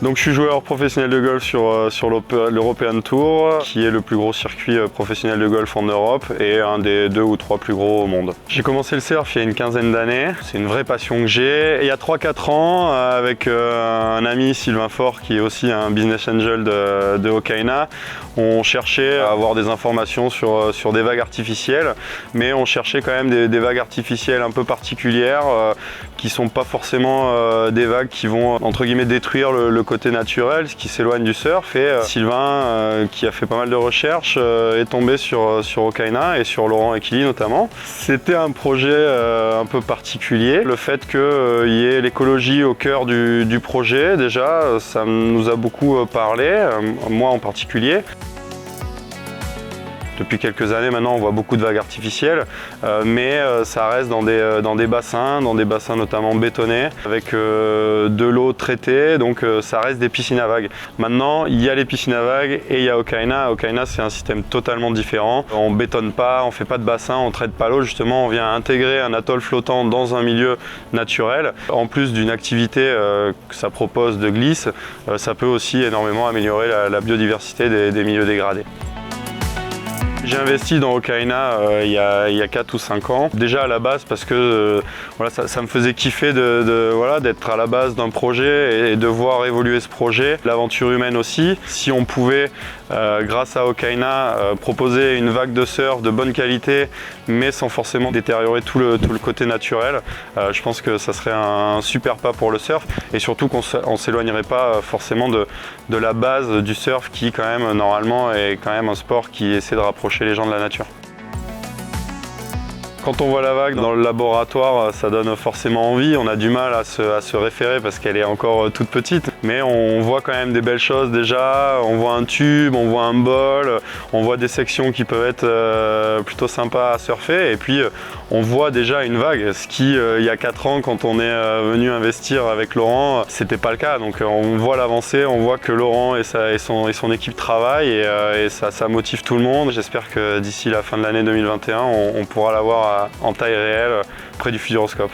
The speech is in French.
Donc je suis joueur professionnel de golf sur l'European Tour, qui est le plus gros circuit professionnel de golf en Europe et un des 2 ou 3 plus gros au monde. J'ai commencé le surf il y a une quinzaine d'années, c'est une vraie passion que j'ai. Et il y a 3-4 ans, avec un ami, Sylvain Faure, qui est aussi un business angel de Hokaina, on cherchait à avoir des informations sur des vagues artificielles, mais on cherchait quand même des vagues artificielles un peu particulières, qui ne sont pas forcément des vagues qui vont entre guillemets détruire le côté naturel, ce qui s'éloigne du surf. Et Sylvain, qui a fait pas mal de recherches, est tombé sur Hokaina et sur Laurent Ekili notamment. C'était un projet un peu particulier. Le fait qu'il y ait l'écologie au cœur du projet, déjà, ça nous a beaucoup parlé, moi en particulier. Depuis quelques années maintenant, on voit beaucoup de vagues artificielles, mais ça reste dans des bassins notamment bétonnés, avec de l'eau traitée, donc ça reste des piscines à vagues. Maintenant, il y a les piscines à vagues et il y a Hokaina. Hokaina, c'est un système totalement différent. On bétonne pas, on fait pas de bassin, on traite pas l'eau. Justement, on vient intégrer un atoll flottant dans un milieu naturel. En plus d'une activité que ça propose de glisse, ça peut aussi énormément améliorer la biodiversité des milieux dégradés. J'ai investi dans Hokaina il y a 4 ou 5 ans. Déjà à la base parce que voilà, ça me faisait kiffer d'être à la base d'un projet et de voir évoluer ce projet. L'aventure humaine aussi. Si on pouvait, grâce à Hokaina, proposer une vague de surf de bonne qualité, mais sans forcément détériorer tout le côté naturel, je pense que ça serait un super pas pour le surf. Et surtout qu'on ne s'éloignerait pas forcément de la base du surf qui quand même normalement est quand même un sport qui essaie de rapprocher les gens de la nature. Quand on voit la vague dans le laboratoire, ça donne forcément envie. On a du mal à se référer parce qu'elle est encore toute petite. Mais on voit quand même des belles choses déjà. On voit un tube, on voit un bol, on voit des sections qui peuvent être plutôt sympas à surfer. Et puis on voit déjà une vague, ce qui il y a 4 ans quand on est venu investir avec Laurent, c'était pas le cas. Donc on voit l'avancée, on voit que Laurent et son équipe travaillent et ça motive tout le monde. J'espère que d'ici la fin de l'année 2021, on pourra l'avoir en taille réelle près du Futuroscope.